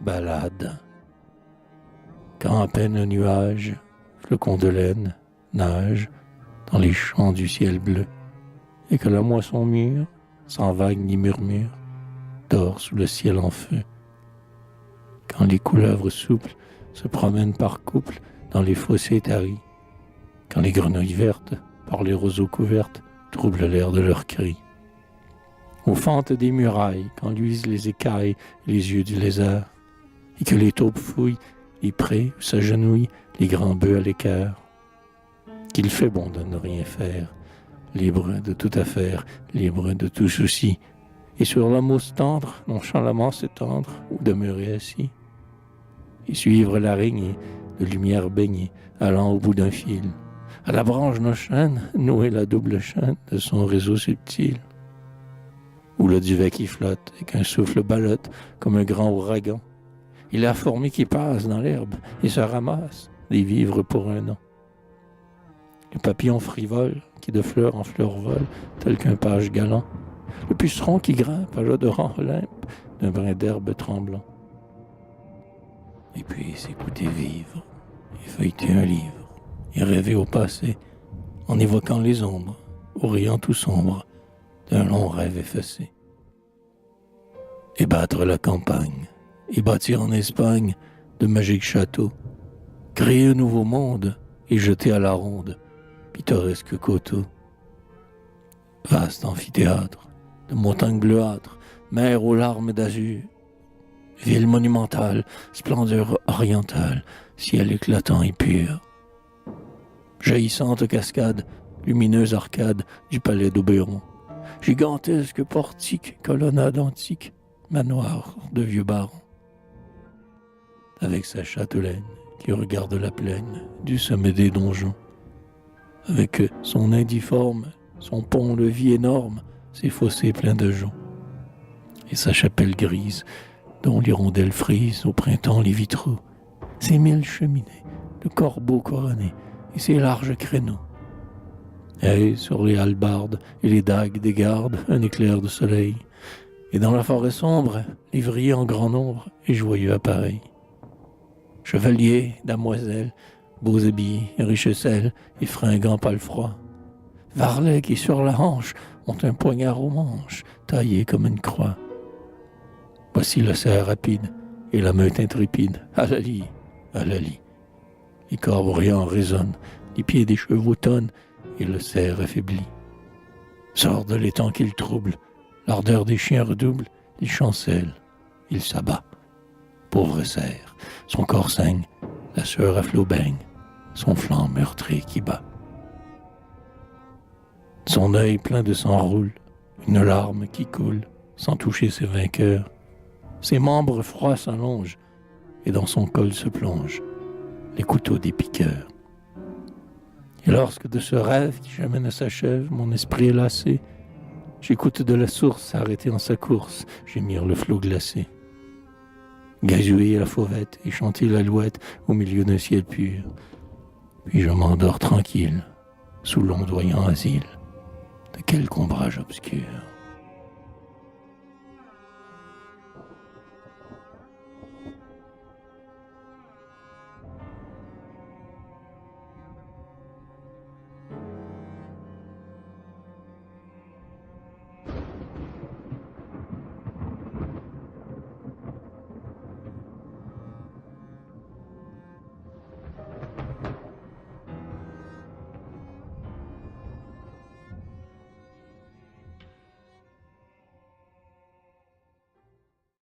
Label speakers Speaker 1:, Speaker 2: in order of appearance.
Speaker 1: balade. Quand à peine un nuage, flocon de laine, nage dans les champs du ciel bleu, et que la moisson mûre, sans vague ni murmure, dort sous le ciel en feu. Quand les couleuvres souples se promènent par couples dans les fossés taris, quand les grenouilles vertes, par les roseaux couvertes, troublent l'air de leurs cris. Aux fentes des murailles, quand luisent les écailles et les yeux du lézard, et que les taupes fouillent les prés où s'agenouillent les grands bœufs à l'écart, qu'il fait bon de ne rien faire, libre de toute affaire, libre de tout souci, et sur la mousse tendre, nonchalamment s'étendre ou demeurer assis, et suivre l'araignée de lumière baignée, allant au bout d'un fil, à la branche nos chaînes, nouer la double chaîne de son réseau subtil, ou le duvet qui flotte et qu'un souffle ballotte comme un grand ouragan, et la fourmi qui passe dans l'herbe et se ramasse des vivres pour un an. Le papillon frivole qui de fleur en fleur vole, tel qu'un page galant, le puceron qui grimpe à l'odorant olympe d'un brin d'herbe tremblant. Et puis s'écouter vivre, et feuilleter un livre, et rêver au passé, en évoquant les ombres, au riant tout sombre, d'un long rêve effacé. Et battre la campagne, et bâtir en Espagne de magiques châteaux, créer un nouveau monde, et jeter à la ronde pittoresque coteaux. Vaste amphithéâtre, de montagnes bleuâtres, mer aux larmes d'azur, ville monumentale, splendeur orientale, ciel éclatant et pur. Jaillissante cascade, lumineuse arcade du palais d'Oberon, gigantesque portique, colonnade antique, manoir de vieux barons. Avec sa châtelaine qui regarde la plaine du sommet des donjons, avec son nain difforme, son pont-levis énorme, ses fossés pleins de joncs, et sa chapelle grise dont l'hirondelle frise au printemps les vitraux, ses 1000 cheminées de corbeaux couronnés et ses larges créneaux. Et sur les hallebardes et les dagues des gardes, un éclair de soleil, et dans la forêt sombre, lévriers en grand nombre et joyeux appareils. Chevaliers, damoiselles, beaux habits, riches selles et fringants palefroids. Varlets qui sur la hanche ont un poignard au manche, taillé comme une croix. Voici le cerf rapide et la meute intrépide, à la lie, à la lie. Les corps bruyants résonnent, les pieds des chevaux tonnent et le cerf affaibli. Sort de l'étang qu'il trouble, l'ardeur des chiens redouble, il chancelle, il s'abat. Pauvre cerf, son corps saigne, la sueur à flots baigne, son flanc meurtri qui bat. Son œil plein de sang roule, une larme qui coule, sans toucher ses vainqueurs. Ses membres froids s'allongent, et dans son col se plongent les couteaux des piqueurs. Et lorsque de ce rêve qui jamais ne s'achève, mon esprit est lassé, j'écoute de la source s'arrêter en sa course, gémir le flot glacé. Gazouiller la fauvette et chanter l'alouette au milieu d'un ciel pur. Puis je m'endors tranquille, sous l'ondoyant asile de quelque ombrage obscur.